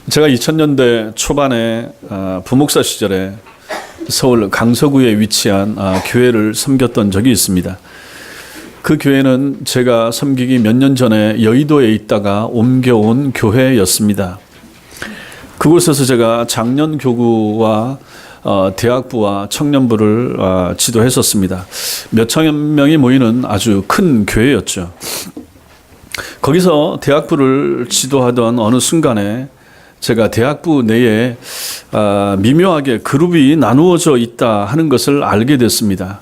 제가 2000년대 초반에 부목사 시절에 서울 강서구에 위치한 교회를 섬겼던 적이 있습니다. 그 교회는 제가 섬기기 몇 년 전에 여의도에 있다가 옮겨온 교회였습니다. 그곳에서 제가 장년교구와 대학부와 청년부를 지도했었습니다. 몇천 명이 모이는 아주 큰 교회였죠. 거기서 대학부를 지도하던 어느 순간에 제가 대학부 내에 미묘하게 그룹이 나누어져 있다 하는 것을 알게 됐습니다.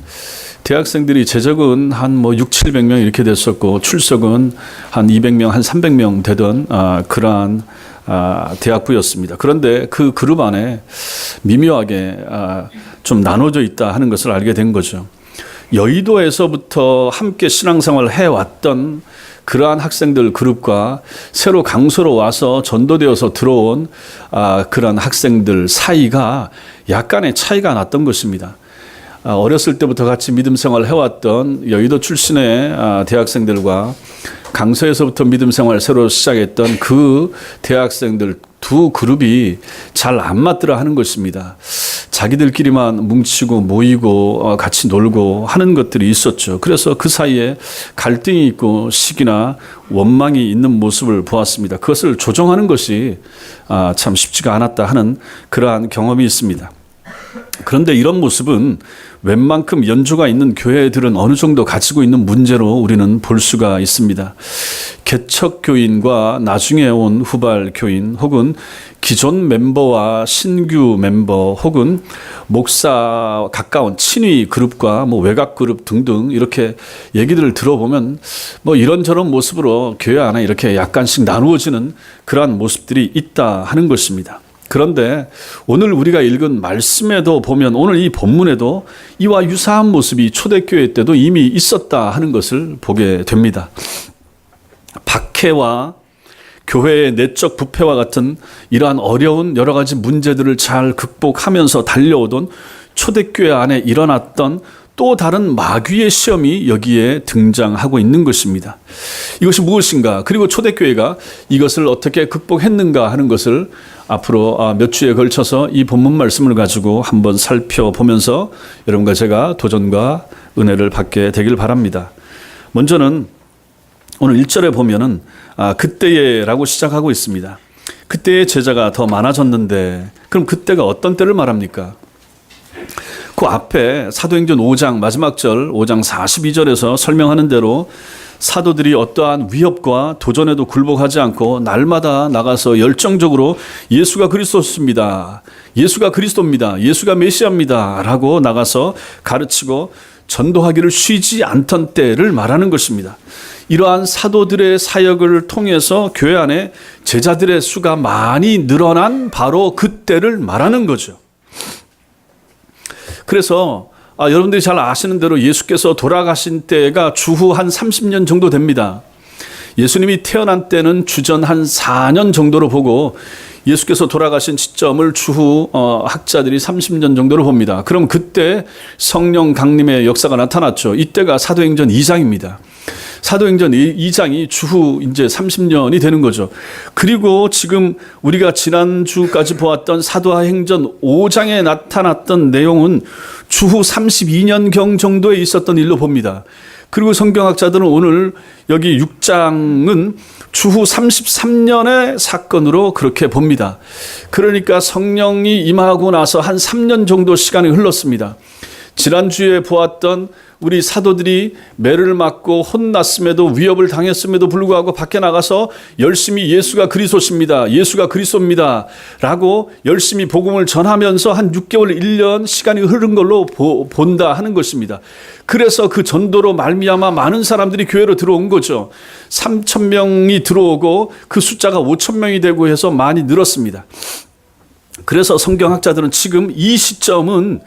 대학생들이 제적은 한 6, 700명 이렇게 됐었고 출석은 한 200명, 한 300명 되던 그러한 대학부였습니다. 그런데 그 그룹 안에 미묘하게 좀 나눠져 있다 하는 것을 알게 된 거죠. 여의도에서부터 함께 신앙생활을 해왔던 그러한 학생들 그룹과 새로 강서로 와서 전도되어서 들어온 그러한 학생들 사이가 약간의 차이가 났던 것입니다. 어렸을 때부터 같이 믿음 생활을 해왔던 여의도 출신의 대학생들과 강서에서부터 믿음 생활을 새로 시작했던 그 대학생들 두 그룹이 잘 안 맞더라 하는 것입니다. 자기들끼리만 뭉치고 모이고 같이 놀고 하는 것들이 있었죠. 그래서 그 사이에 갈등이 있고 시기나 원망이 있는 모습을 보았습니다. 그것을 조정하는 것이 참 쉽지가 않았다 하는 그러한 경험이 있습니다. 그런데 이런 모습은 웬만큼 연조가 있는 교회들은 어느 정도 가지고 있는 문제로 우리는 볼 수가 있습니다. 개척 교인과 나중에 온 후발 교인 혹은 기존 멤버와 신규 멤버 혹은 목사 가까운 친위 그룹과 외곽 그룹 등등 이렇게 얘기들을 들어보면 이런저런 모습으로 교회 안에 이렇게 약간씩 나누어지는 그러한 모습들이 있다 하는 것입니다. 그런데 오늘 우리가 읽은 말씀에도 보면 오늘 이 본문에도 이와 유사한 모습이 초대교회 때도 이미 있었다 하는 것을 보게 됩니다. 박해와 교회의 내적 부패와 같은 이러한 어려운 여러 가지 문제들을 잘 극복하면서 달려오던 초대교회 안에 일어났던 또 다른 마귀의 시험이 여기에 등장하고 있는 것입니다. 이것이 무엇인가? 그리고 초대교회가 이것을 어떻게 극복했는가 하는 것을 앞으로 몇 주에 걸쳐서 이 본문 말씀을 가지고 한번 살펴보면서 여러분과 제가 도전과 은혜를 받게 되길 바랍니다. 먼저는 오늘 1절에 보면은 그때에라고 시작하고 있습니다. 그때의 제자가 더 많아졌는데 그럼 그때가 어떤 때를 말합니까? 그 앞에 사도행전 5장 마지막 절 5장 42절에서 설명하는 대로 사도들이 어떠한 위협과 도전에도 굴복하지 않고 날마다 나가서 열정적으로 예수가 그리스도입니다. 예수가 그리스도입니다. 예수가 메시아입니다. 라고 나가서 가르치고 전도하기를 쉬지 않던 때를 말하는 것입니다. 이러한 사도들의 사역을 통해서 교회 안에 제자들의 수가 많이 늘어난 바로 그때를 말하는 거죠. 그래서 여러분들이 잘 아시는 대로 예수께서 돌아가신 때가 주후 한 30년 정도 됩니다. 예수님이 태어난 때는 주전 한 4년 정도로 보고 예수께서 돌아가신 시점을 주후 학자들이 30년 정도로 봅니다. 그럼 그때 성령 강림의 역사가 나타났죠. 이때가 사도행전 2장입니다. 사도행전 2장이 주후 이제 30년이 되는 거죠. 그리고 지금 우리가 지난주까지 보았던 사도행전 5장에 나타났던 내용은 주후 32년경 정도에 있었던 일로 봅니다. 그리고 성경학자들은 오늘 여기 6장은 주후 33년의 사건으로 그렇게 봅니다. 그러니까 성령이 임하고 나서 한 3년 정도 시간이 흘렀습니다. 지난주에 보았던 우리 사도들이 매를 맞고 혼났음에도 위협을 당했음에도 불구하고 밖에 나가서 열심히 예수가 그리스도십니다. 예수가 그리스도입니다. 라고 열심히 복음을 전하면서 한 6개월, 1년 시간이 흐른 걸로 본다 하는 것입니다. 그래서 그 전도로 말미암아 많은 사람들이 교회로 들어온 거죠. 3,000명이 들어오고 그 숫자가 5,000명이 되고 해서 많이 늘었습니다. 그래서 성경학자들은 지금 이 시점은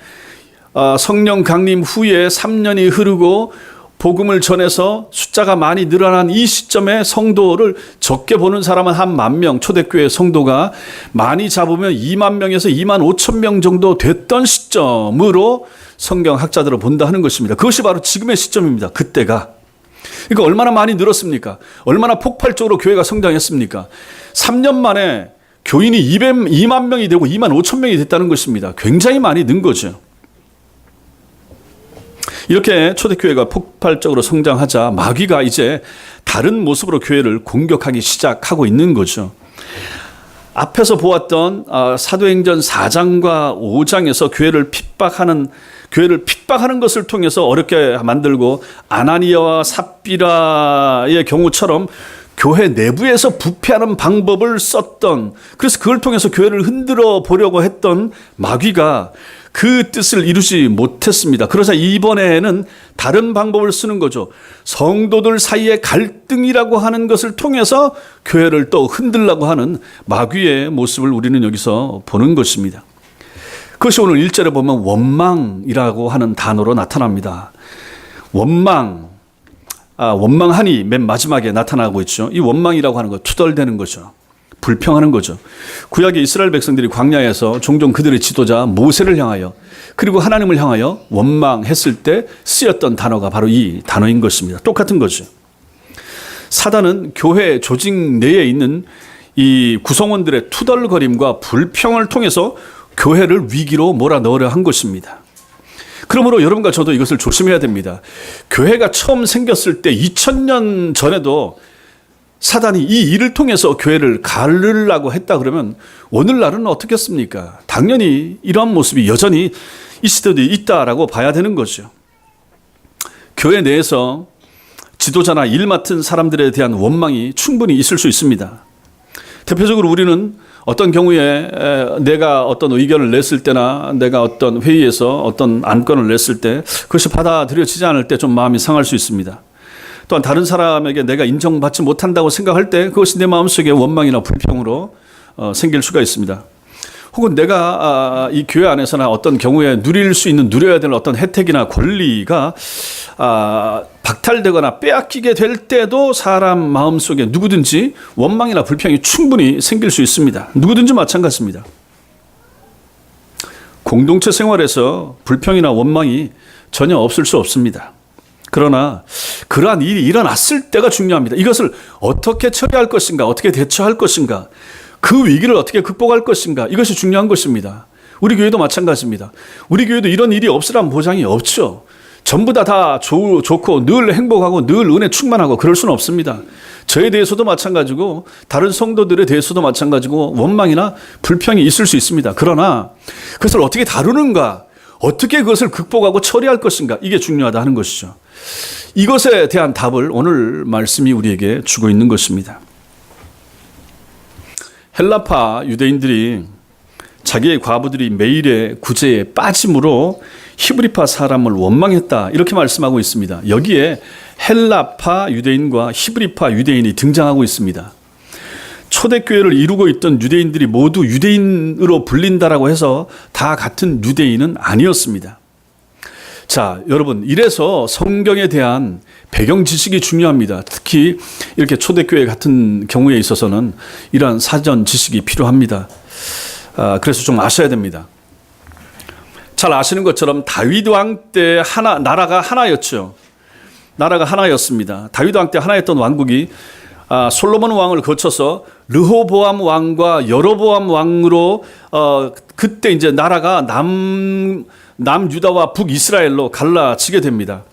성령 강림 후에 3년이 흐르고 복음을 전해서 숫자가 많이 늘어난 이 시점에 성도를 적게 보는 사람은 한 10,000명, 초대교회 성도가 많이 잡으면 20,000명에서 25,000명 정도 됐던 시점으로 성경학자들을 본다 하는 것입니다. 그것이 바로 지금의 시점입니다. 그때가. 그러니까 얼마나 많이 늘었습니까? 얼마나 폭발적으로 교회가 성장했습니까? 3년 만에 교인이 2만 명이 되고 2만 5천 명이 됐다는 것입니다. 굉장히 많이 는 거죠. 이렇게 초대교회가 폭발적으로 성장하자 마귀가 이제 다른 모습으로 교회를 공격하기 시작하고 있는 거죠. 앞에서 보았던 사도행전 4장과 5장에서 교회를 핍박하는 것을 통해서 어렵게 만들고 아나니아와 삽비라의 경우처럼 교회 내부에서 부패하는 방법을 썼던, 그래서 그걸 통해서 교회를 흔들어 보려고 했던 마귀가 그 뜻을 이루지 못했습니다. 그러자 이번에는 다른 방법을 쓰는 거죠. 성도들 사이의 갈등이라고 하는 것을 통해서 교회를 또 흔들려고 하는 마귀의 모습을 우리는 여기서 보는 것입니다. 그것이 오늘 1절에 보면 원망이라고 하는 단어로 나타납니다. 원망하니 맨 마지막에 나타나고 있죠. 이 원망이라고 하는 거 투덜대는 거죠. 불평하는 거죠. 구약의 이스라엘 백성들이 광야에서 종종 그들의 지도자 모세를 향하여 그리고 하나님을 향하여 원망했을 때 쓰였던 단어가 바로 이 단어인 것입니다. 똑같은 거죠. 사단은 교회 조직 내에 있는 이 구성원들의 투덜거림과 불평을 통해서 교회를 위기로 몰아넣으려 한 것입니다. 그러므로 여러분과 저도 이것을 조심해야 됩니다. 교회가 처음 생겼을 때 2000년 전에도 사단이 이 일을 통해서 교회를 가르려고 했다 그러면 오늘날은 어떻겠습니까? 당연히 이러한 모습이 여전히 있을 때도 있다라고 봐야 되는 거죠. 교회 내에서 지도자나 일 맡은 사람들에 대한 원망이 충분히 있을 수 있습니다. 대표적으로 우리는 어떤 경우에 내가 어떤 의견을 냈을 때나 내가 어떤 회의에서 어떤 안건을 냈을 때 그것이 받아들여지지 않을 때 좀 마음이 상할 수 있습니다. 또한 다른 사람에게 내가 인정받지 못한다고 생각할 때 그것이 내 마음속에 원망이나 불평으로 생길 수가 있습니다. 혹은 내가 이 교회 안에서나 어떤 경우에 누려야 될 어떤 혜택이나 권리가 박탈되거나 빼앗기게 될 때도 사람 마음속에 누구든지 원망이나 불평이 충분히 생길 수 있습니다. 누구든지 마찬가지입니다. 공동체 생활에서 불평이나 원망이 전혀 없을 수 없습니다. 그러나 그러한 일이 일어났을 때가 중요합니다. 이것을 어떻게 처리할 것인가, 어떻게 대처할 것인가, 그 위기를 어떻게 극복할 것인가, 이것이 중요한 것입니다. 우리 교회도 마찬가지입니다. 우리 교회도 이런 일이 없으란 보장이 없죠. 전부 다 좋고 늘 행복하고 늘 은혜 충만하고 그럴 수는 없습니다. 저에 대해서도 마찬가지고 다른 성도들에 대해서도 마찬가지고 원망이나 불평이 있을 수 있습니다. 그러나 그것을 어떻게 다루는가, 어떻게 그것을 극복하고 처리할 것인가, 이게 중요하다 하는 것이죠. 이것에 대한 답을 오늘 말씀이 우리에게 주고 있는 것입니다. 헬라파 유대인들이 자기의 과부들이 매일의 구제에 빠짐으로 히브리파 사람을 원망했다, 이렇게 말씀하고 있습니다. 여기에 헬라파 유대인과 히브리파 유대인이 등장하고 있습니다. 초대교회를 이루고 있던 유대인들이 모두 유대인으로 불린다라고 해서 다 같은 유대인은 아니었습니다. 자, 여러분, 이래서 성경에 대한 배경 지식이 중요합니다. 특히 이렇게 초대교회 같은 경우에 있어서는 이러한 사전 지식이 필요합니다. 그래서 좀 아셔야 됩니다. 잘 아시는 것처럼 다윗 왕 때 나라가 하나였죠. 나라가 하나였습니다. 다윗 왕 때 하나였던 왕국이 솔로몬 왕을 거쳐서 르호보암 왕과 여로보암 왕으로 그때 이제 나라가 남유다와 북이스라엘로 갈라지게 됩니다.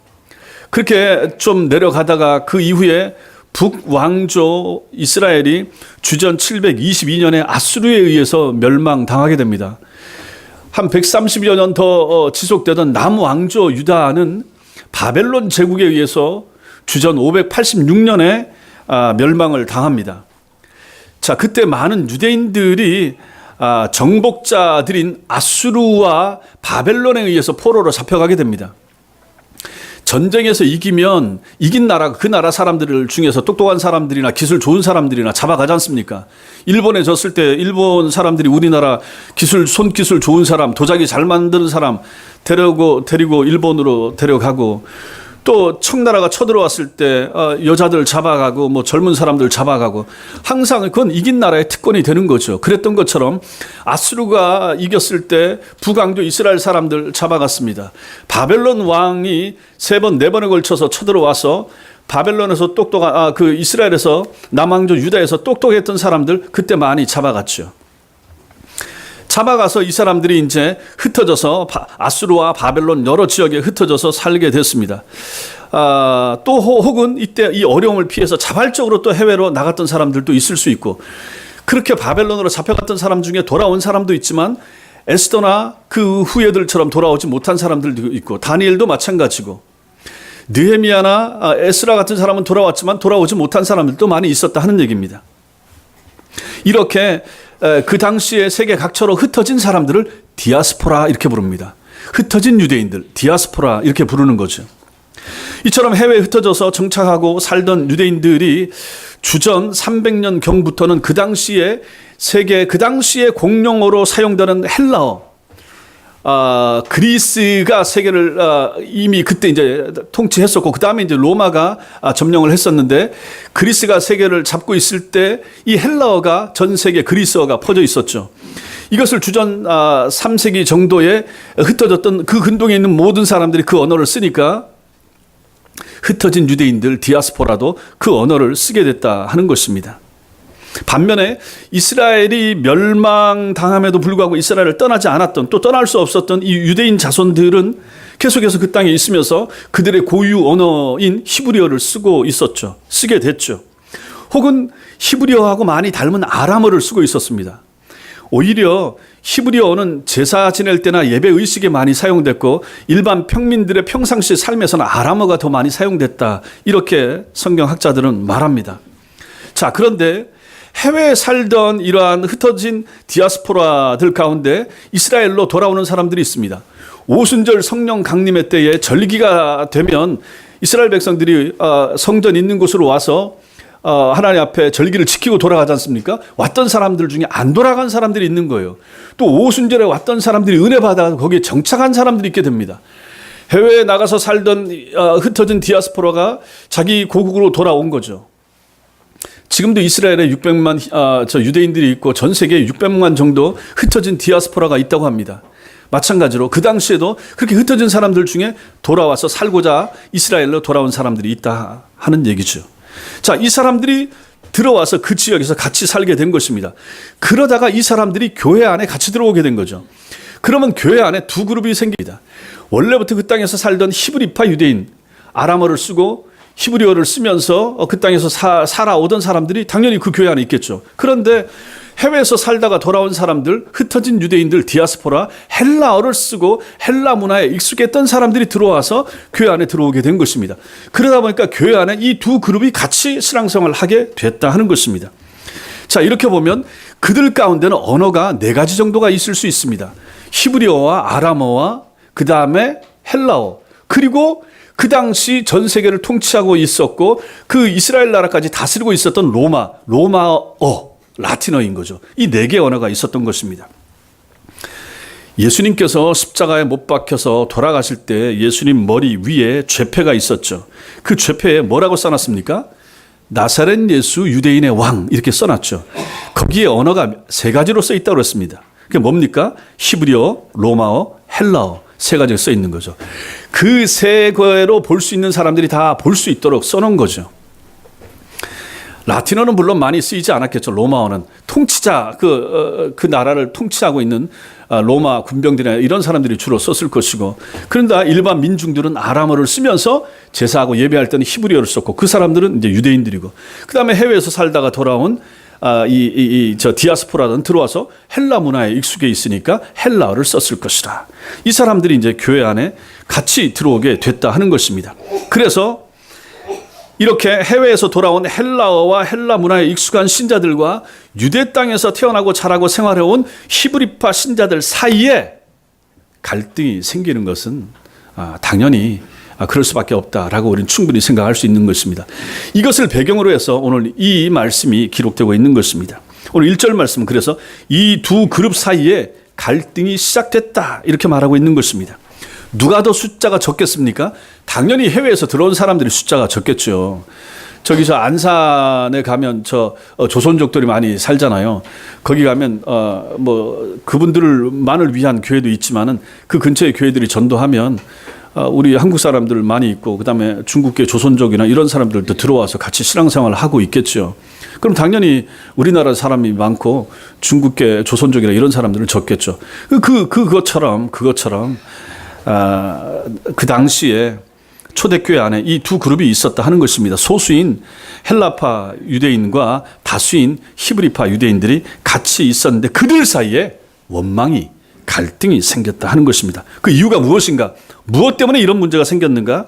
그렇게 좀 내려가다가 그 이후에 북왕조 이스라엘이 주전 722년에 아수르에 의해서 멸망당하게 됩니다. 한 130여 년 더 지속되던 남왕조 유다는 바벨론 제국에 의해서 주전 586년에 멸망을 당합니다. 자, 그때 많은 유대인들이 정복자들인 아수르와 바벨론에 의해서 포로로 잡혀가게 됩니다. 전쟁에서 이기면 이긴 나라, 그 나라 사람들 중에서 똑똑한 사람들이나 기술 좋은 사람들이나 잡아가지 않습니까? 일본에 졌을 때 일본 사람들이 우리나라 손기술 좋은 사람, 도자기 잘 만드는 사람 데리고 일본으로 데려가고, 또 청나라가 쳐들어왔을 때 여자들 잡아가고 뭐 젊은 사람들 잡아가고, 항상 그건 이긴 나라의 특권이 되는 거죠. 그랬던 것처럼 아수르가 이겼을 때 북왕조 이스라엘 사람들 잡아갔습니다. 바벨론 왕이 3번, 4번에 걸쳐서 쳐들어와서 바벨론에서 이스라엘에서 남왕조 유다에서 똑똑했던 사람들 그때 많이 잡아갔죠. 잡아가서 이 사람들이 이제 흩어져서 아수르와 바벨론 여러 지역에 흩어져서 살게 됐습니다. 또 혹은 이때 이 어려움을 피해서 자발적으로 또 해외로 나갔던 사람들도 있을 수 있고, 그렇게 바벨론으로 잡혀갔던 사람 중에 돌아온 사람도 있지만 에스더나 그 후예들처럼 돌아오지 못한 사람들도 있고, 다니엘도 마찬가지고, 느헤미야나 에스라 같은 사람은 돌아왔지만 돌아오지 못한 사람들도 많이 있었다 하는 얘기입니다. 이렇게 그 당시에 세계 각처로 흩어진 사람들을 디아스포라 이렇게 부릅니다. 흩어진 유대인들, 디아스포라 이렇게 부르는 거죠. 이처럼 해외에 흩어져서 정착하고 살던 유대인들이 주전 300년 경부터는 그 당시에 그 당시에 공용어로 사용되는 헬라어, 그리스가 세계를 이미 그때 이제 통치했었고, 그 다음에 이제 로마가 점령을 했었는데, 그리스가 세계를 잡고 있을 때 이 헬라어가 전 세계 그리스어가 퍼져 있었죠. 이것을 주전 3세기 정도에 흩어졌던 그 근동에 있는 모든 사람들이 그 언어를 쓰니까 흩어진 유대인들 디아스포라도 그 언어를 쓰게 됐다 하는 것입니다. 반면에 이스라엘이 멸망당함에도 불구하고 이스라엘을 떠나지 않았던, 또 떠날 수 없었던 이 유대인 자손들은 계속해서 그 땅에 있으면서 그들의 고유 언어인 히브리어를 쓰게 됐죠. 혹은 히브리어하고 많이 닮은 아람어를 쓰고 있었습니다. 오히려 히브리어는 제사 지낼 때나 예배 의식에 많이 사용됐고, 일반 평민들의 평상시 삶에서는 아람어가 더 많이 사용됐다, 이렇게 성경학자들은 말합니다. 자, 그런데 해외에 살던 이러한 흩어진 디아스포라들 가운데 이스라엘로 돌아오는 사람들이 있습니다. 오순절 성령 강림의 때에 절기가 되면 이스라엘 백성들이 성전 있는 곳으로 와서 하나님 앞에 절기를 지키고 돌아가지 않습니까? 왔던 사람들 중에 안 돌아간 사람들이 있는 거예요. 또 오순절에 왔던 사람들이 은혜 받아 거기에 정착한 사람들이 있게 됩니다. 해외에 나가서 살던 흩어진 디아스포라가 자기 고국으로 돌아온 거죠. 지금도 이스라엘에 600만 유대인들이 있고, 전 세계에 600만 정도 흩어진 디아스포라가 있다고 합니다. 마찬가지로 그 당시에도 그렇게 흩어진 사람들 중에 돌아와서 살고자 이스라엘로 돌아온 사람들이 있다 하는 얘기죠. 자, 이 사람들이 들어와서 그 지역에서 같이 살게 된 것입니다. 그러다가 이 사람들이 교회 안에 같이 들어오게 된 거죠. 그러면 교회 안에 두 그룹이 생깁니다. 원래부터 그 땅에서 살던 히브리파 유대인, 아람어를 쓰고 히브리어를 쓰면서 그 땅에서 살아오던 사람들이 당연히 그 교회 안에 있겠죠. 그런데 해외에서 살다가 돌아온 사람들, 흩어진 유대인들, 디아스포라, 헬라어를 쓰고 헬라 문화에 익숙했던 사람들이 들어와서 교회 안에 들어오게 된 것입니다. 그러다 보니까 교회 안에 이 두 그룹이 같이 신앙생활을 하게 됐다 하는 것입니다. 자, 이렇게 보면 그들 가운데는 언어가 4가지 정도가 있을 수 있습니다. 히브리어와 아람어와 그 다음에 헬라어, 그리고 그 당시 전 세계를 통치하고 있었고 그 이스라엘 나라까지 다스리고 있었던 로마어, 라틴어인 거죠. 이 4개의 언어가 있었던 것입니다. 예수님께서 십자가에 못 박혀서 돌아가실 때 예수님 머리 위에 죄패가 있었죠. 그 죄패에 뭐라고 써놨습니까? 나사렛 예수 유대인의 왕, 이렇게 써놨죠. 거기에 언어가 3가지로 써 있다고 그랬습니다. 그게 뭡니까? 히브리어, 로마어, 헬라어, 3가지가 써 있는 거죠. 그 3개로 볼 수 있는 사람들이 다 볼 수 있도록 써놓은 거죠. 라틴어는 물론 많이 쓰이지 않았겠죠. 로마어는 통치자, 그 나라를 통치하고 있는 로마 군병들이나 이런 사람들이 주로 썼을 것이고, 그런데 일반 민중들은 아람어를 쓰면서 제사하고 예배할 때는 히브리어를 썼고, 그 사람들은 이제 유대인들이고, 그 다음에 해외에서 살다가 돌아온 디아스포라는 들어와서 헬라 문화에 익숙해 있으니까 헬라어를 썼을 것이다. 이 사람들이 이제 교회 안에 같이 들어오게 됐다 하는 것입니다. 그래서 이렇게 해외에서 돌아온 헬라어와 헬라 문화에 익숙한 신자들과 유대 땅에서 태어나고 자라고 생활해온 히브리파 신자들 사이에 갈등이 생기는 것은 당연히 그럴 수밖에 없다라고 우리는 충분히 생각할 수 있는 것입니다. 이것을 배경으로 해서 오늘 이 말씀이 기록되고 있는 것입니다. 오늘 1절 말씀은 그래서 이 두 그룹 사이에 갈등이 시작됐다, 이렇게 말하고 있는 것입니다. 누가 더 숫자가 적겠습니까? 당연히 해외에서 들어온 사람들이 숫자가 적겠죠. 저기 저 안산에 가면 조선족들이 많이 살잖아요. 거기 가면 그분들만을 위한 교회도 있지만은 그 근처에 교회들이 전도하면 우리 한국 사람들 많이 있고, 그다음에 중국계 조선족이나 이런 사람들도 들어와서 같이 신앙생활을 하고 있겠죠. 그럼 당연히 우리나라 사람이 많고 중국계 조선족이나 이런 사람들은 적겠죠. 그것처럼 그 당시에 초대교회 안에 이 두 그룹이 있었다 하는 것입니다. 소수인 헬라파 유대인과 다수인 히브리파 유대인들이 같이 있었는데 그들 사이에 원망이, 갈등이 생겼다 하는 것입니다. 그 이유가 무엇인가? 무엇 때문에 이런 문제가 생겼는가?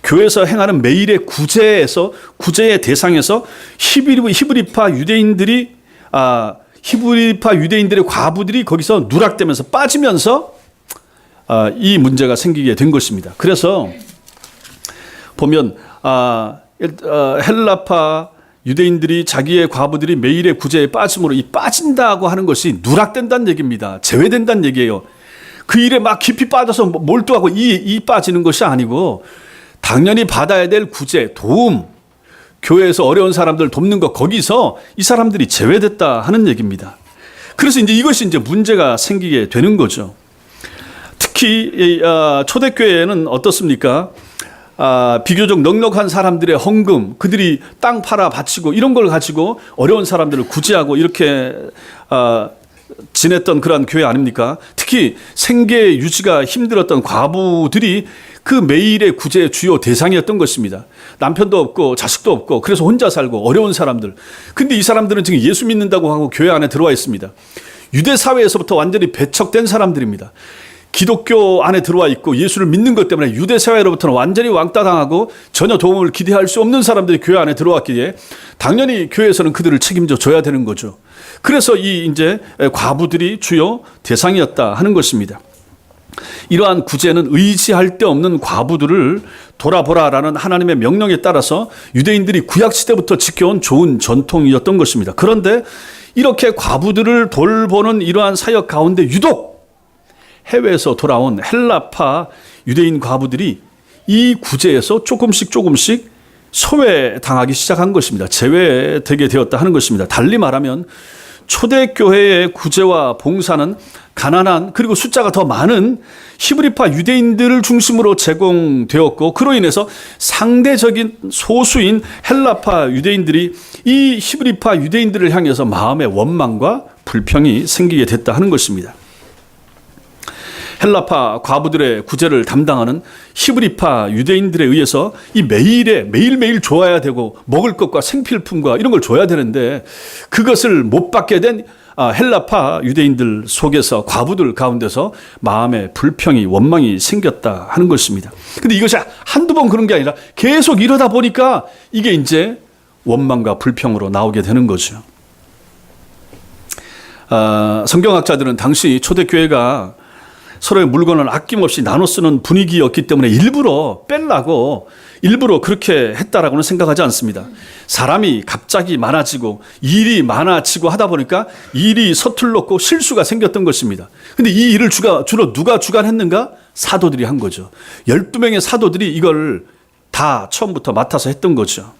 교회에서 행하는 매일의 구제의 대상에서 히브리파 유대인들의 과부들이 거기서 누락되면서 빠지면서 이 문제가 생기게 된 것입니다. 그래서 보면 헬라파 유대인들이 자기의 과부들이 매일의 구제에 빠짐으로 이 빠진다고 하는 것이 누락된다는 얘기입니다. 제외된다는 얘기예요. 그 일에 막 깊이 빠져서 몰두하고 이 빠지는 것이 아니고 당연히 받아야 될 구제, 도움, 교회에서 어려운 사람들 돕는 것, 거기서 이 사람들이 제외됐다 하는 얘기입니다. 그래서 이것이 문제가 생기게 되는 거죠. 특히 초대교회에는 어떻습니까? 비교적 넉넉한 사람들의 헌금, 그들이 땅 팔아 바치고 이런 걸 가지고 어려운 사람들을 구제하고 이렇게 지냈던 그러한 교회 아닙니까? 특히 생계 유지가 힘들었던 과부들이 그 매일의 구제의 주요 대상이었던 것입니다. 남편도 없고 자식도 없고 그래서 혼자 살고 어려운 사람들. 근데 이 사람들은 지금 예수 믿는다고 하고 교회 안에 들어와 있습니다. 유대 사회에서부터 완전히 배척된 사람들입니다. 기독교 안에 들어와 있고 예수를 믿는 것 때문에 유대 사회로부터는 완전히 왕따당하고 전혀 도움을 기대할 수 없는 사람들이 교회 안에 들어왔기에 당연히 교회에서는 그들을 책임져 줘야 되는 거죠. 그래서 이제 과부들이 주요 대상이었다 하는 것입니다. 이러한 구제는 의지할 데 없는 과부들을 돌아보라라는 하나님의 명령에 따라서 유대인들이 구약시대부터 지켜온 좋은 전통이었던 것입니다. 그런데 이렇게 과부들을 돌보는 이러한 사역 가운데 유독 해외에서 돌아온 헬라파 유대인 과부들이 이 구제에서 조금씩 소외당하기 시작한 것입니다. 제외되게 되었다 하는 것입니다. 달리 말하면 초대교회의 구제와 봉사는 가난한 그리고 숫자가 더 많은 히브리파 유대인들을 중심으로 제공되었고 그로 인해서 상대적인 소수인 헬라파 유대인들이 이 히브리파 유대인들을 향해서 마음의 원망과 불평이 생기게 됐다 하는 것입니다. 헬라파 과부들의 구제를 담당하는 히브리파 유대인들에 의해서 이 매일매일 줘야 되고 먹을 것과 생필품과 이런 걸 줘야 되는데 그것을 못 받게 된 헬라파 유대인들 속에서 과부들 가운데서 마음의 불평이 원망이 생겼다 하는 것입니다. 근데 이것이 한두 번 그런 게 아니라 계속 이러다 보니까 이게 이제 원망과 불평으로 나오게 되는 거죠. 성경학자들은 당시 초대교회가 서로의 물건을 아낌없이 나눠 쓰는 분위기였기 때문에 일부러 빼려고 일부러 그렇게 했다라고는 생각하지 않습니다. 사람이 갑자기 많아지고 일이 많아지고 하다 보니까 일이 서툴렀고 실수가 생겼던 것입니다. 근데 이 일을 주로 누가 주관했는가? 사도들이 한 거죠. 12명의 사도들이 이걸 다 처음부터 맡아서 했던 거죠.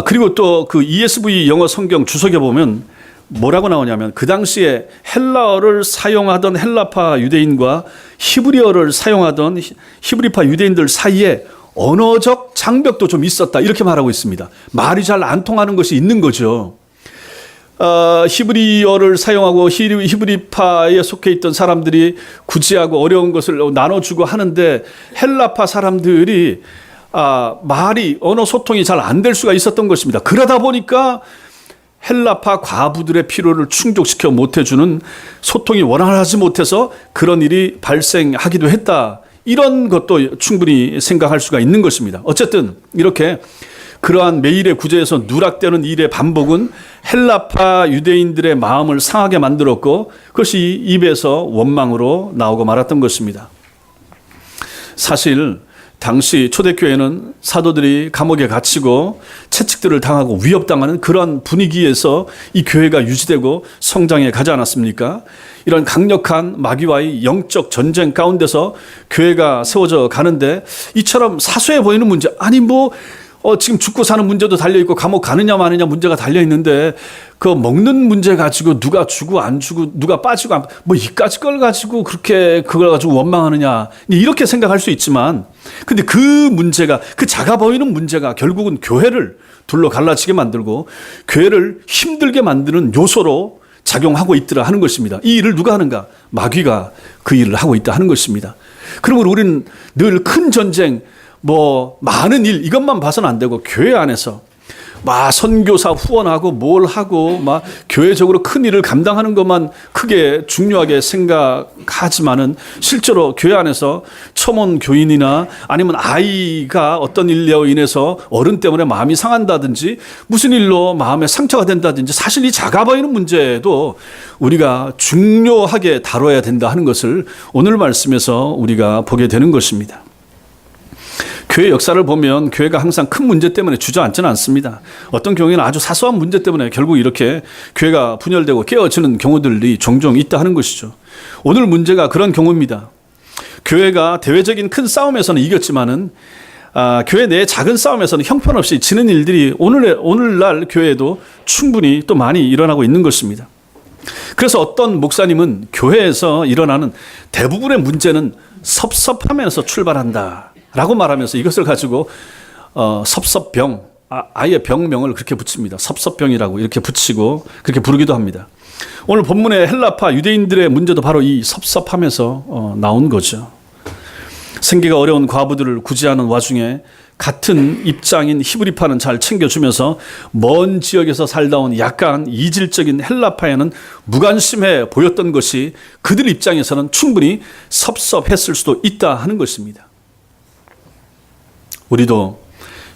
그리고 또 그 ESV 영어 성경 주석에 보면 뭐라고 나오냐면 그 당시에 헬라어를 사용하던 헬라파 유대인과 히브리어를 사용하던 히브리파 유대인들 사이에 언어적 장벽도 좀 있었다 이렇게 말하고 있습니다. 말이 잘 안 통하는 것이 있는 거죠. 히브리어를 사용하고 히브리파에 속해 있던 사람들이 구제하고 어려운 것을 나눠주고 하는데 헬라파 사람들이 말이 언어 소통이 잘 안 될 수가 있었던 것입니다. 그러다 보니까 헬라파 과부들의 필요를 충족시켜 못해주는 소통이 원활하지 못해서 그런 일이 발생하기도 했다. 이런 것도 충분히 생각할 수가 있는 것입니다. 어쨌든 이렇게 그러한 매일의 구제에서 누락되는 일의 반복은 헬라파 유대인들의 마음을 상하게 만들었고 그것이 입에서 원망으로 나오고 말았던 것입니다. 사실 당시 초대교회는 사도들이 감옥에 갇히고 채찍들을 당하고 위협당하는 그런 분위기에서 이 교회가 유지되고 성장해 가지 않았습니까? 이런 강력한 마귀와의 영적 전쟁 가운데서 교회가 세워져 가는데 이처럼 사소해 보이는 문제, 아니 지금 죽고 사는 문제도 달려있고 감옥 가느냐 마느냐 문제가 달려있는데 그 먹는 문제 가지고 누가 주고 안 주고 누가 빠지고 뭐 이까지 걸 가지고 그렇게 그걸 가지고 원망하느냐 이렇게 생각할 수 있지만 근데 그 문제가 그 작아 보이는 문제가 결국은 교회를 둘러 갈라지게 만들고 교회를 힘들게 만드는 요소로 작용하고 있더라 하는 것입니다. 이 일을 누가 하는가? 마귀가 그 일을 하고 있다 하는 것입니다. 그러면 우리는 늘 큰 전쟁 뭐 많은 일 이것만 봐서는 안 되고 교회 안에서 막 선교사 후원하고 뭘 하고 막 교회적으로 큰 일을 감당하는 것만 크게 중요하게 생각하지만은 실제로 교회 안에서 첨언 교인이나 아니면 아이가 어떤 일로 인해서 어른 때문에 마음이 상한다든지 무슨 일로 마음에 상처가 된다든지 사실 이 작아 보이는 문제도 우리가 중요하게 다뤄야 된다 하는 것을 오늘 말씀에서 우리가 보게 되는 것입니다. 교회 역사를 보면 교회가 항상 큰 문제 때문에 주저앉지는 않습니다. 어떤 경우에는 아주 사소한 문제 때문에 결국 이렇게 교회가 분열되고 깨어지는 경우들이 종종 있다 하는 것이죠. 오늘 문제가 그런 경우입니다. 교회가 대외적인 큰 싸움에서는 이겼지만은 교회 내 작은 싸움에서는 형편없이 지는 일들이 오늘날 교회에도 충분히 또 많이 일어나고 있는 것입니다. 그래서 어떤 목사님은 교회에서 일어나는 대부분의 문제는 섭섭함에서 출발한다 라고 말하면서 이것을 가지고 섭섭병, 아예 병명을 그렇게 붙입니다. 섭섭병이라고 이렇게 붙이고 그렇게 부르기도 합니다. 오늘 본문의 헬라파 유대인들의 문제도 바로 이 섭섭함에서 나온 거죠. 생계가 어려운 과부들을 구제하는 와중에 같은 입장인 히브리파는 잘 챙겨주면서 먼 지역에서 살다 온 약간 이질적인 헬라파에는 무관심해 보였던 것이 그들 입장에서는 충분히 섭섭했을 수도 있다 하는 것입니다. 우리도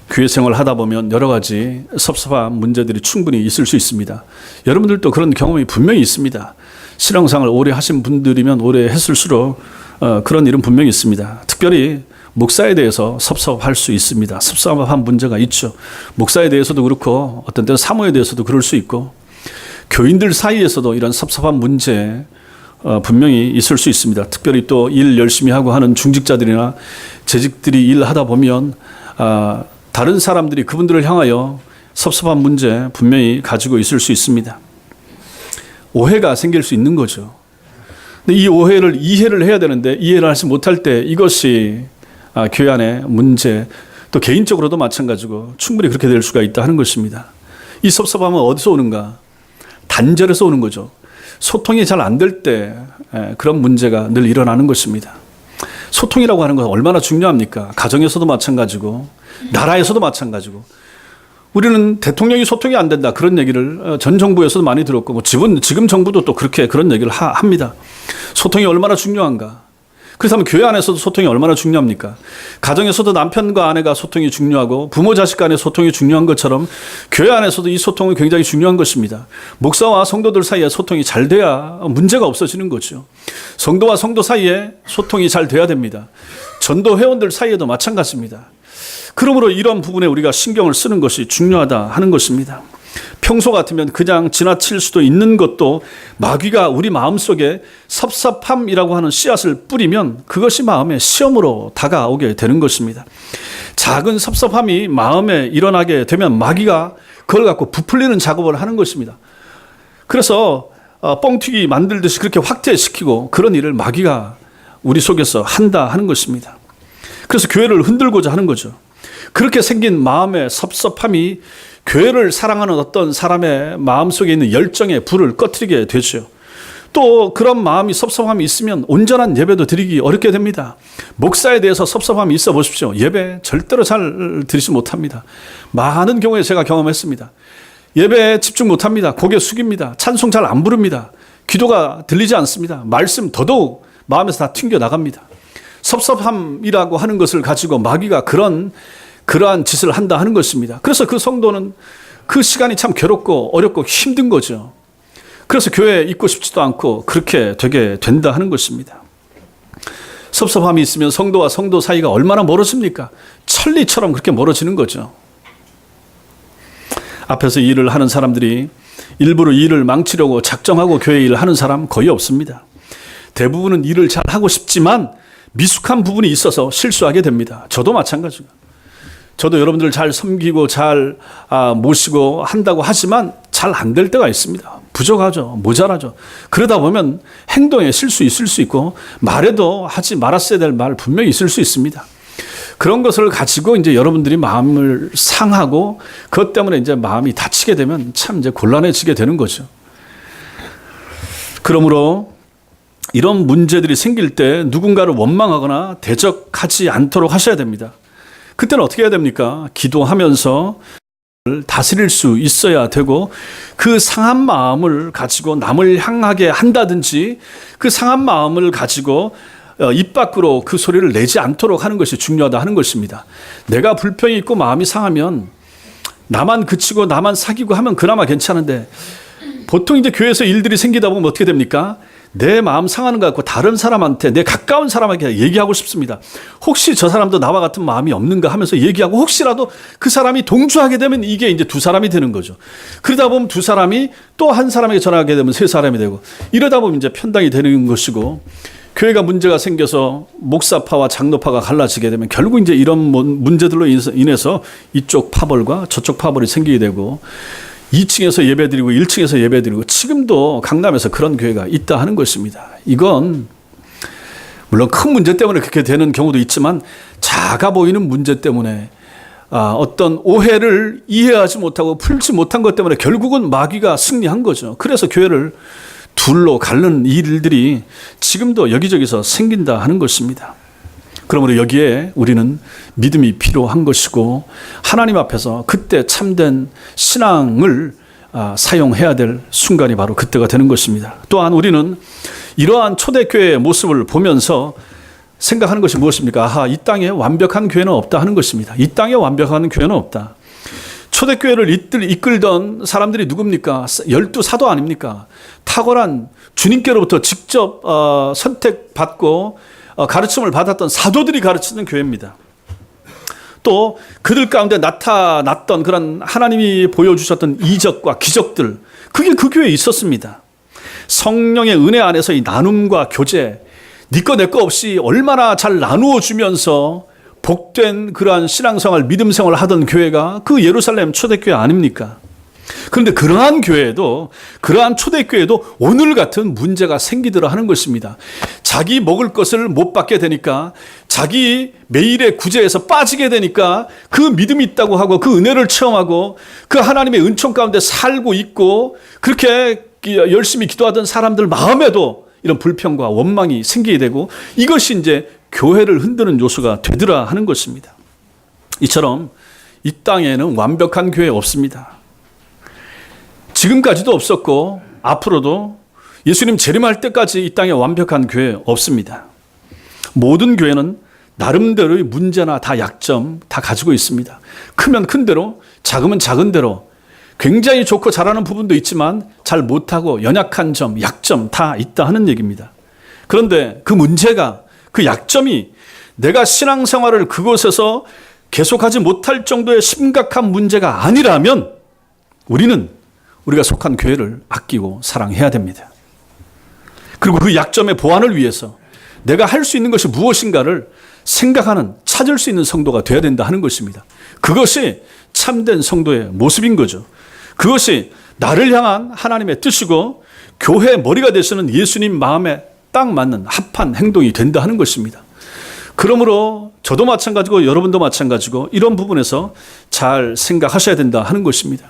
교회 생활을 하다 보면 여러 가지 섭섭한 문제들이 충분히 있을 수 있습니다. 여러분들도 그런 경험이 분명히 있습니다. 신앙생활을 오래 하신 분들이면 오래 했을수록 그런 일은 분명히 있습니다. 특별히 목사에 대해서 섭섭할 수 있습니다. 섭섭한 문제가 있죠. 목사에 대해서도 그렇고 어떤 때는 사모에 대해서도 그럴 수 있고 교인들 사이에서도 이런 섭섭한 문제 분명히 있을 수 있습니다. 특별히 또 일 열심히 하고 하는 중직자들이나 재직들이 일하다 보면 다른 사람들이 그분들을 향하여 섭섭한 문제 분명히 가지고 있을 수 있습니다. 오해가 생길 수 있는 거죠. 근데 이 오해를 이해를 해야 되는데 이해를 하지 못할 때 이것이 교회 안의 문제 또 개인적으로도 마찬가지고 충분히 그렇게 될 수가 있다 하는 것입니다. 이 섭섭함은 어디서 오는가? 단절에서 오는 거죠. 소통이 잘 안 될 때 그런 문제가 늘 일어나는 것입니다. 소통이라고 하는 것은 얼마나 중요합니까? 가정에서도 마찬가지고 나라에서도 마찬가지고 우리는 대통령이 소통이 안 된다 그런 얘기를 전 정부에서도 많이 들었고 뭐 지금 정부도 또 그렇게 그런 얘기를 합니다. 소통이 얼마나 중요한가? 그렇다면 교회 안에서도 소통이 얼마나 중요합니까? 가정에서도 남편과 아내가 소통이 중요하고 부모 자식 간의 소통이 중요한 것처럼 교회 안에서도 이 소통이 굉장히 중요한 것입니다. 목사와 성도들 사이에 소통이 잘 돼야 문제가 없어지는 거죠. 성도와 성도 사이에 소통이 잘 돼야 됩니다. 전도 회원들 사이에도 마찬가지입니다. 그러므로 이런 부분에 우리가 신경을 쓰는 것이 중요하다 하는 것입니다. 평소 같으면 그냥 지나칠 수도 있는 것도 마귀가 우리 마음속에 섭섭함이라고 하는 씨앗을 뿌리면 그것이 마음의 시험으로 다가오게 되는 것입니다. 작은 섭섭함이 마음에 일어나게 되면 마귀가 그걸 갖고 부풀리는 작업을 하는 것입니다. 그래서 뻥튀기 만들듯이 그렇게 확대시키고 그런 일을 마귀가 우리 속에서 한다 하는 것입니다. 그래서 교회를 흔들고자 하는 거죠. 그렇게 생긴 마음의 섭섭함이 교회를 사랑하는 어떤 사람의 마음속에 있는 열정의 불을 꺼뜨리게 되죠. 또 그런 마음이 섭섭함이 있으면 온전한 예배도 드리기 어렵게 됩니다. 목사에 대해서 섭섭함이 있어 보십시오. 예배 절대로 잘 드리지 못합니다. 많은 경우에 제가 경험했습니다. 예배에 집중 못합니다. 고개 숙입니다. 찬송 잘 안 부릅니다. 기도가 들리지 않습니다. 말씀 더더욱 마음에서 다 튕겨 나갑니다. 섭섭함이라고 하는 것을 가지고 마귀가 그러한 짓을 한다 하는 것입니다. 그래서 그 성도는 그 시간이 참 괴롭고 어렵고 힘든 거죠. 그래서 교회에 있고 싶지도 않고 그렇게 되게 된다 하는 것입니다. 섭섭함이 있으면 성도와 성도 사이가 얼마나 멀어집니까? 천리처럼 그렇게 멀어지는 거죠. 앞에서 일을 하는 사람들이 일부러 일을 망치려고 작정하고 교회 일을 하는 사람 거의 없습니다. 대부분은 일을 잘 하고 싶지만 미숙한 부분이 있어서 실수하게 됩니다. 저도 마찬가지고. 저도 여러분들을 잘 섬기고 잘 모시고 한다고 하지만 잘 안 될 때가 있습니다. 부족하죠. 모자라죠. 그러다 보면 행동에 실수 있을 수 있고 말에도 하지 말았어야 될 말 분명히 있을 수 있습니다. 그런 것을 가지고 이제 여러분들이 마음을 상하고 그것 때문에 이제 마음이 다치게 되면 참 이제 곤란해지게 되는 거죠. 그러므로 이런 문제들이 생길 때 누군가를 원망하거나 대적하지 않도록 하셔야 됩니다. 그때는 어떻게 해야 됩니까? 기도하면서 다스릴 수 있어야 되고 그 상한 마음을 가지고 남을 향하게 한다든지 그 상한 마음을 가지고 입 밖으로 그 소리를 내지 않도록 하는 것이 중요하다 하는 것입니다. 내가 불평이 있고 마음이 상하면 나만 그치고 나만 사귀고 하면 그나마 괜찮은데 보통 이제 교회에서 일들이 생기다 보면 어떻게 됩니까? 내 마음 상하는 것 같고 다른 사람한테 내 가까운 사람에게 얘기하고 싶습니다. 혹시 저 사람도 나와 같은 마음이 없는가 하면서 얘기하고 혹시라도 그 사람이 동조하게 되면 이게 이제 두 사람이 되는 거죠. 그러다 보면 두 사람이 또 한 사람에게 전화하게 되면 세 사람이 되고 이러다 보면 이제 편당이 되는 것이고 교회가 문제가 생겨서 목사파와 장로파가 갈라지게 되면 결국 이제 이런 문제들로 인해서 이쪽 파벌과 저쪽 파벌이 생기게 되고 2층에서 예배드리고 1층에서 예배드리고 지금도 강남에서 그런 교회가 있다 하는 것입니다. 이건 물론 큰 문제 때문에 그렇게 되는 경우도 있지만 작아 보이는 문제 때문에 어떤 오해를 이해하지 못하고 풀지 못한 것 때문에 결국은 마귀가 승리한 거죠. 그래서 교회를 둘로 가르는 일들이 지금도 여기저기서 생긴다 하는 것입니다. 그러므로 여기에 우리는 믿음이 필요한 것이고 하나님 앞에서 그때 참된 신앙을 사용해야 될 순간이 바로 그때가 되는 것입니다. 또한 우리는 이러한 초대교회의 모습을 보면서 생각하는 것이 무엇입니까? 이 땅에 완벽한 교회는 없다 하는 것입니다. 이 땅에 완벽한 교회는 없다. 초대교회를 이끌던 사람들이 누굽니까? 12사도 아닙니까? 탁월한 주님께로부터 직접 선택받고 가르침을 받았던 사도들이 가르치는 교회입니다. 또 그들 가운데 나타났던 그런 하나님이 보여주셨던 이적과 기적들, 그게 그 교회에 있었습니다. 성령의 은혜 안에서 이 나눔과 교제, 네 거 내 거 없이 얼마나 잘 나누어 주면서 복된 그러한 신앙생활, 믿음생활을 하던 교회가 그 예루살렘 초대교회 아닙니까? 그런데 그러한 교회도, 그러한 초대교회도 오늘 같은 문제가 생기더라 하는 것입니다. 자기 먹을 것을 못 받게 되니까, 자기 매일의 구제에서 빠지게 되니까 그 믿음이 있다고 하고 그 은혜를 체험하고 그 하나님의 은총 가운데 살고 있고 그렇게 열심히 기도하던 사람들 마음에도 이런 불평과 원망이 생기게 되고 이것이 이제 교회를 흔드는 요소가 되더라 하는 것입니다. 이처럼 이 땅에는 완벽한 교회 없습니다. 지금까지도 없었고 앞으로도 예수님 재림할 때까지 이 땅에 완벽한 교회 없습니다. 모든 교회는 나름대로의 문제나 다 약점 다 가지고 있습니다. 크면 큰 대로, 작으면 작은 대로 굉장히 좋고 잘하는 부분도 있지만 잘 못하고 연약한 점, 약점 다 있다 하는 얘기입니다. 그런데 그 문제가, 그 약점이 내가 신앙생활을 그곳에서 계속하지 못할 정도의 심각한 문제가 아니라면 우리가 속한 교회를 아끼고 사랑해야 됩니다. 그리고 그 약점의 보완을 위해서 내가 할 수 있는 것이 무엇인가를 생각하는, 찾을 수 있는 성도가 되어야 된다 하는 것입니다. 그것이 참된 성도의 모습인 거죠. 그것이 나를 향한 하나님의 뜻이고 교회의 머리가 되시는 예수님 마음에 딱 맞는 합한 행동이 된다 하는 것입니다. 그러므로 저도 마찬가지고 여러분도 마찬가지고 이런 부분에서 잘 생각하셔야 된다 하는 것입니다.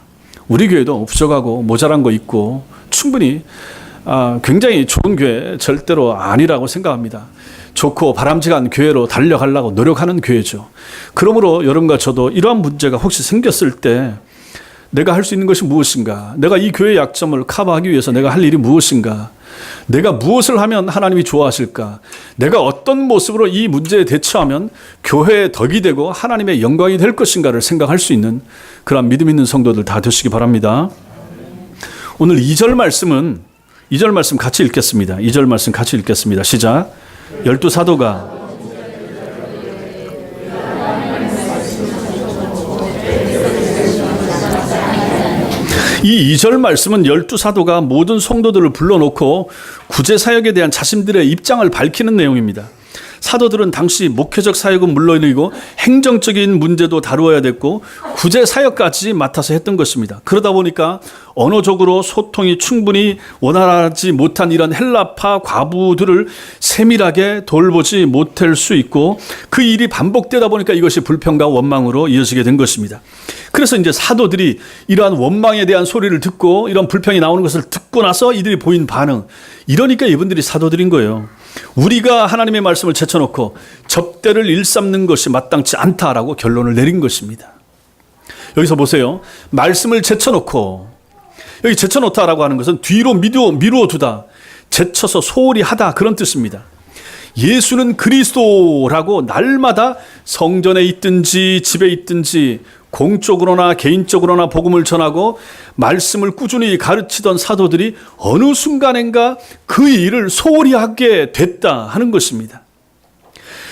우리 교회도 부족하고 모자란 거 있고 충분히 굉장히 좋은 교회 절대로 아니라고 생각합니다. 좋고 바람직한 교회로 달려가려고 노력하는 교회죠. 그러므로 여러분과 저도 이러한 문제가 혹시 생겼을 때 내가 할 수 있는 것이 무엇인가? 내가 이 교회의 약점을 커버하기 위해서 내가 할 일이 무엇인가? 내가 무엇을 하면 하나님이 좋아하실까? 내가 어떤 모습으로 이 문제에 대처하면 교회의 덕이 되고 하나님의 영광이 될 것인가를 생각할 수 있는 그런 믿음 있는 성도들 다 되시기 바랍니다. 오늘 2절 말씀 같이 읽겠습니다. 2절 말씀 같이 읽겠습니다. 시작. 12사도가 이 2절 말씀은 12사도가 모든 성도들을 불러놓고 구제사역에 대한 자신들의 입장을 밝히는 내용입니다. 사도들은 당시 목회적 사역은 물론이고 행정적인 문제도 다루어야 됐고 구제 사역까지 맡아서 했던 것입니다. 그러다 보니까 언어적으로 소통이 충분히 원활하지 못한 이런 헬라파 과부들을 세밀하게 돌보지 못할 수 있고 그 일이 반복되다 보니까 이것이 불평과 원망으로 이어지게 된 것입니다. 그래서 이제 사도들이 이러한 원망에 대한 소리를 듣고 이런 불평이 나오는 것을 듣고 나서 이들이 보인 반응, 이러니까 이분들이 사도들인 거예요. 우리가 하나님의 말씀을 제쳐놓고 접대를 일삼는 것이 마땅치 않다라고 결론을 내린 것입니다. 여기서 보세요. 말씀을 제쳐놓고, 여기 제쳐놓다라고 하는 것은 뒤로 미루어 두다, 제쳐서 소홀히 하다, 그런 뜻입니다. 예수는 그리스도라고 날마다 성전에 있든지 집에 있든지 공적으로나 개인적으로나 복음을 전하고 말씀을 꾸준히 가르치던 사도들이 어느 순간인가 그 일을 소홀히 하게 됐다 하는 것입니다.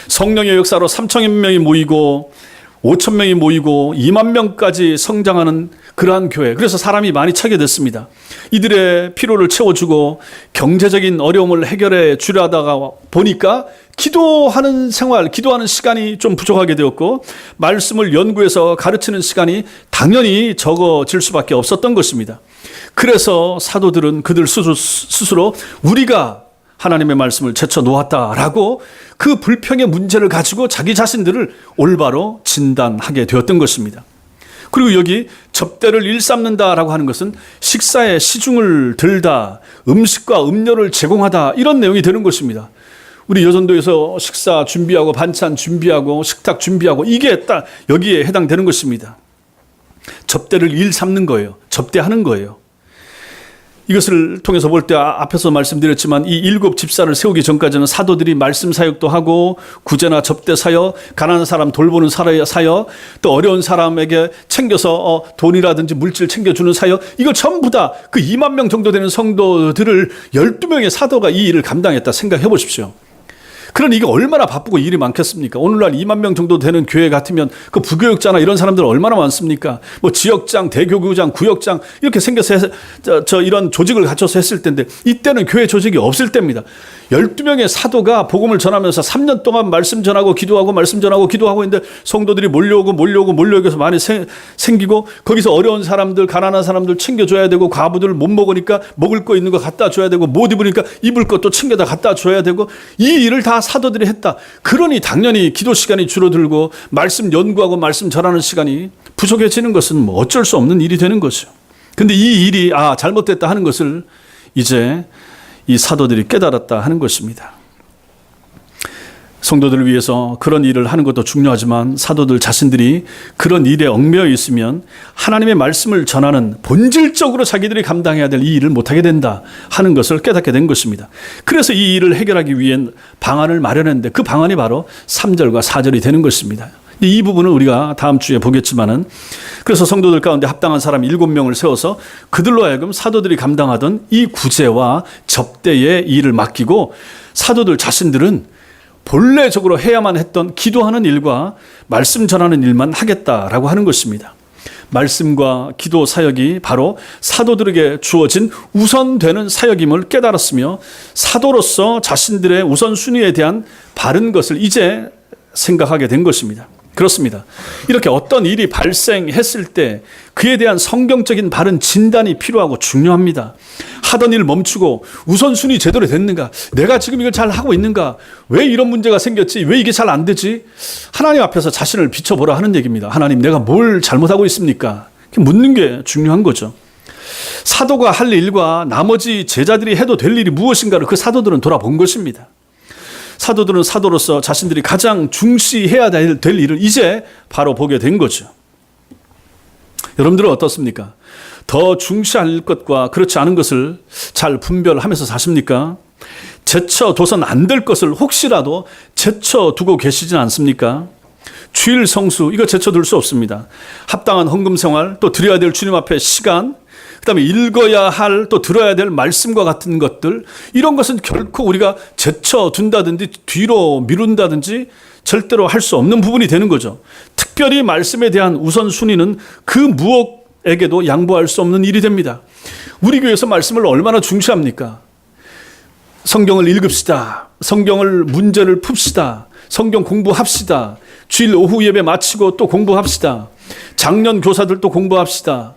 성령의 역사로 3,000여 명이 모이고 5,000명이 모이고 2만 명까지 성장하는 그러한 교회. 그래서 사람이 많이 차게 됐습니다. 이들의 필요를 채워주고 경제적인 어려움을 해결해 주려다가 보니까 기도하는 생활, 기도하는 시간이 좀 부족하게 되었고 말씀을 연구해서 가르치는 시간이 당연히 적어질 수밖에 없었던 것입니다. 그래서 사도들은 그들 스스로 우리가 하나님의 말씀을 제쳐놓았다라고 그 불평의 문제를 가지고 자기 자신들을 올바로 진단하게 되었던 것입니다. 그리고 여기 접대를 일삼는다라고 하는 것은 식사에 시중을 들다, 음식과 음료를 제공하다, 이런 내용이 되는 것입니다. 우리 여전도에서 식사 준비하고 반찬 준비하고 식탁 준비하고 이게 딱 여기에 해당되는 것입니다. 접대를 일삼는 거예요. 접대하는 거예요. 이것을 통해서 볼 때 앞에서 말씀드렸지만 이 7 집사를 세우기 전까지는 사도들이 말씀 사역도 하고 구제나 접대 사역, 가난한 사람 돌보는 사역, 또 어려운 사람에게 챙겨서 돈이라든지 물질 챙겨주는 사역, 이걸 전부 다 그 2만 명 정도 되는 성도들을 12명의 사도가 이 일을 감당했다 생각해 보십시오. 그러니 이게 얼마나 바쁘고 일이 많겠습니까? 오늘날 2만 명 정도 되는 교회 같으면 그 부교육자나 이런 사람들 얼마나 많습니까? 뭐 지역장, 대교구장, 구역장 이렇게 생겨서 이런 조직을 갖춰서 했을 텐데 이때는 교회 조직이 없을 때입니다. 12명의 사도가 복음을 전하면서 3년 동안 말씀 전하고 기도하고 말씀 전하고 기도하고 있는데 성도들이 몰려오고 많이 생기고 거기서 어려운 사람들, 가난한 사람들 챙겨줘야 되고 과부들 못 먹으니까 먹을 거 있는 거 갖다 줘야 되고 못 입으니까 입을 것도 챙겨다 갖다 줘야 되고 이 일을 다 사도들이 했다. 그러니 당연히 기도 시간이 줄어들고 말씀 연구하고 말씀 전하는 시간이 부족해지는 것은 뭐 어쩔 수 없는 일이 되는 거죠. 근데 이 일이 잘못됐다 하는 것을 이제 이 사도들이 깨달았다 하는 것입니다. 성도들을 위해서 그런 일을 하는 것도 중요하지만 사도들 자신들이 그런 일에 얽매여 있으면 하나님의 말씀을 전하는 본질적으로 자기들이 감당해야 될 이 일을 못하게 된다 하는 것을 깨닫게 된 것입니다. 그래서 이 일을 해결하기 위한 방안을 마련했는데 그 방안이 바로 3절과 4절이 되는 것입니다. 이 부분은 우리가 다음 주에 보겠지만은 그래서 성도들 가운데 합당한 사람 7명을 세워서 그들로 하여금 사도들이 감당하던 이 구제와 접대의 일을 맡기고 사도들 자신들은 본래적으로 해야만 했던 기도하는 일과 말씀 전하는 일만 하겠다라고 하는 것입니다. 말씀과 기도 사역이 바로 사도들에게 주어진 우선되는 사역임을 깨달았으며 사도로서 자신들의 우선순위에 대한 바른 것을 이제 생각하게 된 것입니다. 그렇습니다. 이렇게 어떤 일이 발생했을 때 그에 대한 성경적인 바른 진단이 필요하고 중요합니다. 하던 일 멈추고 우선순위 제대로 됐는가? 내가 지금 이걸 잘 하고 있는가? 왜 이런 문제가 생겼지? 왜 이게 잘 안 되지? 하나님 앞에서 자신을 비춰보라 하는 얘기입니다. 하나님, 내가 뭘 잘못하고 있습니까? 묻는 게 중요한 거죠. 사도가 할 일과 나머지 제자들이 해도 될 일이 무엇인가를 그 사도들은 돌아본 것입니다. 사도들은 사도로서 자신들이 가장 중시해야 될 일을 이제 바로 보게 된 거죠. 여러분들은 어떻습니까? 더 중시할 것과 그렇지 않은 것을 잘 분별하면서 사십니까? 제쳐둬선 안 될 것을 혹시라도 제쳐두고 계시진 않습니까? 주일 성수, 이거 제쳐둘 수 없습니다. 합당한 헌금 생활, 또 드려야 될 주님 앞에 시간, 그 다음에 읽어야 할, 또 들어야 될 말씀과 같은 것들, 이런 것은 결코 우리가 제쳐둔다든지 뒤로 미룬다든지 절대로 할 수 없는 부분이 되는 거죠. 특별히 말씀에 대한 우선순위는 그 무엇에게도 양보할 수 없는 일이 됩니다. 우리 교회에서 말씀을 얼마나 중시합니까? 성경을 읽읍시다. 성경을 문제를 풉시다. 성경 공부합시다. 주일 오후 예배 마치고 또 공부합시다. 작년 교사들도 공부합시다.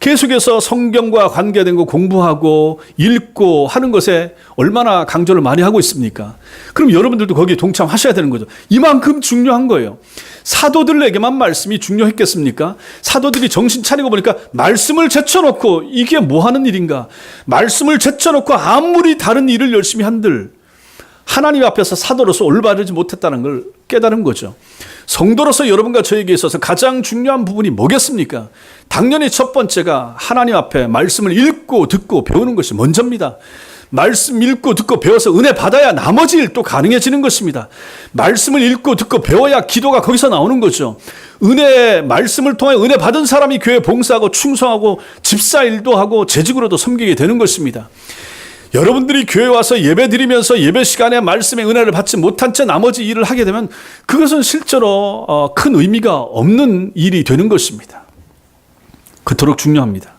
계속해서 성경과 관계된 거 공부하고 읽고 하는 것에 얼마나 강조를 많이 하고 있습니까? 그럼 여러분들도 거기에 동참하셔야 되는 거죠. 이만큼 중요한 거예요. 사도들에게만 말씀이 중요했겠습니까? 사도들이 정신 차리고 보니까 말씀을 제쳐놓고 이게 뭐 하는 일인가? 말씀을 제쳐놓고 아무리 다른 일을 열심히 한들 하나님 앞에서 사도로서 올바르지 못했다는 걸 깨달은 거죠. 성도로서 여러분과 저에게 있어서 가장 중요한 부분이 뭐겠습니까? 당연히 첫 번째가 하나님 앞에 말씀을 읽고 듣고 배우는 것이 먼저입니다. 말씀 읽고 듣고 배워서 은혜 받아야 나머지 일도 가능해지는 것입니다. 말씀을 읽고 듣고 배워야 기도가 거기서 나오는 거죠. 말씀을 통해 은혜 받은 사람이 교회 봉사하고 충성하고 집사 일도 하고 재직으로도 섬기게 되는 것입니다. 여러분들이 교회 와서 예배 드리면서 예배 시간에 말씀의 은혜를 받지 못한 채 나머지 일을 하게 되면 그것은 실제로 큰 의미가 없는 일이 되는 것입니다. 그토록 중요합니다.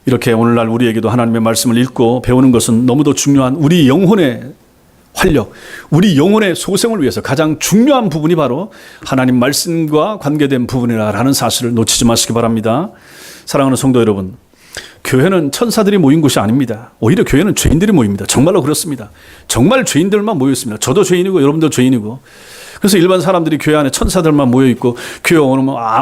이렇게 오늘날 우리에게도 하나님의 말씀을 읽고 배우는 것은 너무도 중요한 우리 영혼의 활력, 우리 영혼의 소생을 위해서 가장 중요한 부분이 바로 하나님 말씀과 관계된 부분이라는 사실을 놓치지 마시기 바랍니다. 사랑하는 성도 여러분, 교회는 천사들이 모인 곳이 아닙니다. 오히려 교회는 죄인들이 모입니다. 정말로 그렇습니다. 정말 죄인들만 모여 있습니다. 저도 죄인이고 여러분도 죄인이고. 그래서 일반 사람들이 교회 안에 천사들만 모여 있고 교회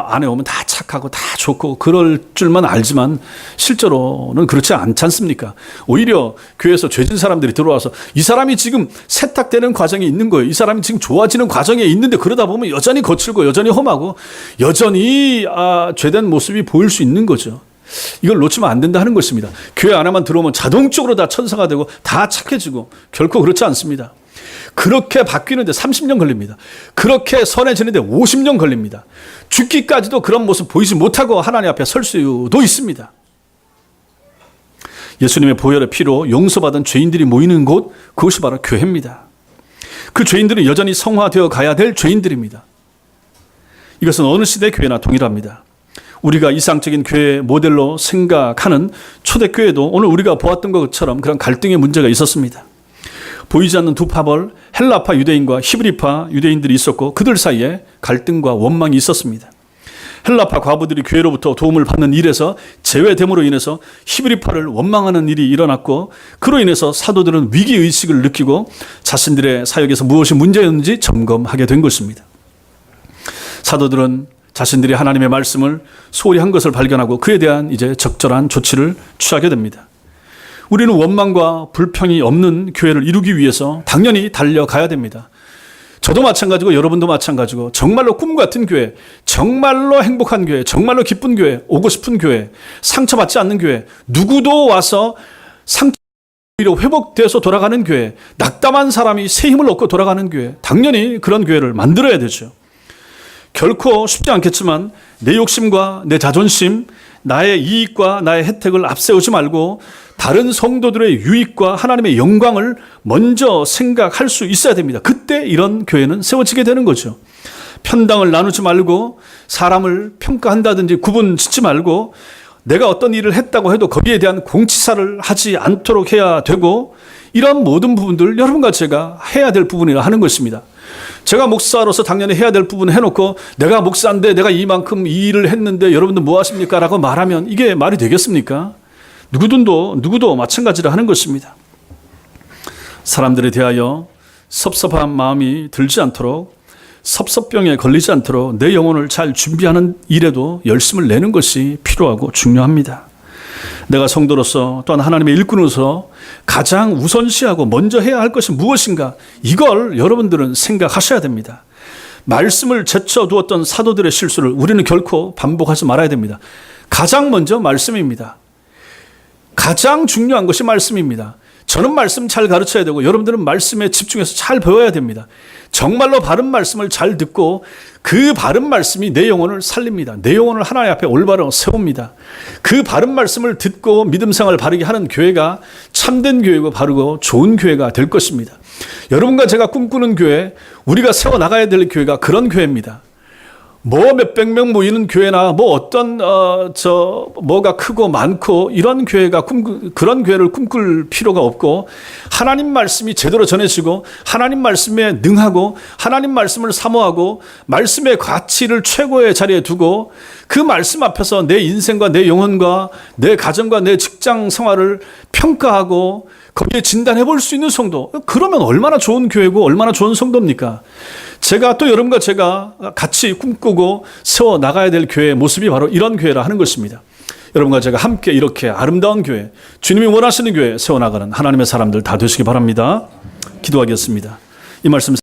안에 오면 다 착하고 다 좋고 그럴 줄만 알지만 실제로는 그렇지 않지 않습니까? 오히려 교회에서 죄진 사람들이 들어와서 이 사람이 지금 세탁되는 과정이 있는 거예요. 이 사람이 지금 좋아지는 과정에 있는데 그러다 보면 여전히 거칠고 여전히 험하고 여전히 죄된 모습이 보일 수 있는 거죠. 이걸 놓치면 안 된다 하는 것입니다. 교회 안에만 들어오면 자동적으로 다 천사가 되고 다 착해지고 결코 그렇지 않습니다. 그렇게 바뀌는데 30년 걸립니다. 그렇게 선해지는데 50년 걸립니다. 죽기까지도 그런 모습 보이지 못하고 하나님 앞에 설 수도 있습니다. 예수님의 보혈의 피로 용서받은 죄인들이 모이는 곳, 그것이 바로 교회입니다. 그 죄인들은 여전히 성화되어 가야 될 죄인들입니다. 이것은 어느 시대 교회나 동일합니다. 우리가 이상적인 교회 모델로 생각하는 초대교회도 오늘 우리가 보았던 것처럼 그런 갈등의 문제가 있었습니다. 보이지 않는 두 파벌, 헬라파 유대인과 히브리파 유대인들이 있었고 그들 사이에 갈등과 원망이 있었습니다. 헬라파 과부들이 교회로부터 도움을 받는 일에서 제외됨으로 인해서 히브리파를 원망하는 일이 일어났고 그로 인해서 사도들은 위기의식을 느끼고 자신들의 사역에서 무엇이 문제였는지 점검하게 된 것입니다. 사도들은 자신들이 하나님의 말씀을 소홀히 한 것을 발견하고 그에 대한 이제 적절한 조치를 취하게 됩니다. 우리는 원망과 불평이 없는 교회를 이루기 위해서 당연히 달려가야 됩니다. 저도 마찬가지고 여러분도 마찬가지고 정말로 꿈 같은 교회, 정말로 행복한 교회, 정말로 기쁜 교회, 오고 싶은 교회, 상처받지 않는 교회, 누구도 와서 상처로 회복돼서 돌아가는 교회, 낙담한 사람이 새 힘을 얻고 돌아가는 교회, 당연히 그런 교회를 만들어야 되죠. 결코 쉽지 않겠지만 내 욕심과 내 자존심, 나의 이익과 나의 혜택을 앞세우지 말고 다른 성도들의 유익과 하나님의 영광을 먼저 생각할 수 있어야 됩니다. 그때 이런 교회는 세워지게 되는 거죠. 편당을 나누지 말고 사람을 평가한다든지 구분 짓지 말고 내가 어떤 일을 했다고 해도 거기에 대한 공치사를 하지 않도록 해야 되고 이런 모든 부분들 여러분과 제가 해야 될 부분이라 하는 것입니다. 제가 목사로서 당연히 해야 될 부분을 해놓고 내가 목사인데 내가 이만큼 이 일을 했는데 여러분들 뭐 하십니까? 라고 말하면 이게 말이 되겠습니까? 누구도 마찬가지라 하는 것입니다. 사람들에 대하여 섭섭한 마음이 들지 않도록 섭섭병에 걸리지 않도록 내 영혼을 잘 준비하는 일에도 열심을 내는 것이 필요하고 중요합니다. 내가 성도로서 또한 하나님의 일꾼으로서 가장 우선시하고 먼저 해야 할 것이 무엇인가 이걸 여러분들은 생각하셔야 됩니다. 말씀을 제쳐두었던 사도들의 실수를 우리는 결코 반복하지 말아야 됩니다. 가장 먼저 말씀입니다. 가장 중요한 것이 말씀입니다. 저는 말씀 잘 가르쳐야 되고 여러분들은 말씀에 집중해서 잘 배워야 됩니다. 정말로 바른 말씀을 잘 듣고 그 바른 말씀이 내 영혼을 살립니다. 내 영혼을 하나님 앞에 올바로 세웁니다. 그 바른 말씀을 듣고 믿음 생활을 바르게 하는 교회가 참된 교회고 바르고 좋은 교회가 될 것입니다. 여러분과 제가 꿈꾸는 교회, 우리가 세워나가야 될 교회가 그런 교회입니다. 뭐 몇백 명 모이는 교회나 뭐 어떤 뭐가 크고 많고 이런 교회가 그런 교회를 꿈꿀 필요가 없고, 하나님 말씀이 제대로 전해지고 하나님 말씀에 능하고 하나님 말씀을 사모하고 말씀의 가치를 최고의 자리에 두고 그 말씀 앞에서 내 인생과 내 영혼과 내 가정과 내 직장 생활을 평가하고 거기에 진단해 볼 수 있는 성도, 그러면 얼마나 좋은 교회고 얼마나 좋은 성도입니까? 제가 또 여러분과 제가 같이 꿈꾸고 세워 나가야 될 교회의 모습이 바로 이런 교회라 하는 것입니다. 여러분과 제가 함께 이렇게 아름다운 교회, 주님이 원하시는 교회 세워나가는 하나님의 사람들 다 되시기 바랍니다. 기도하겠습니다. 이 말씀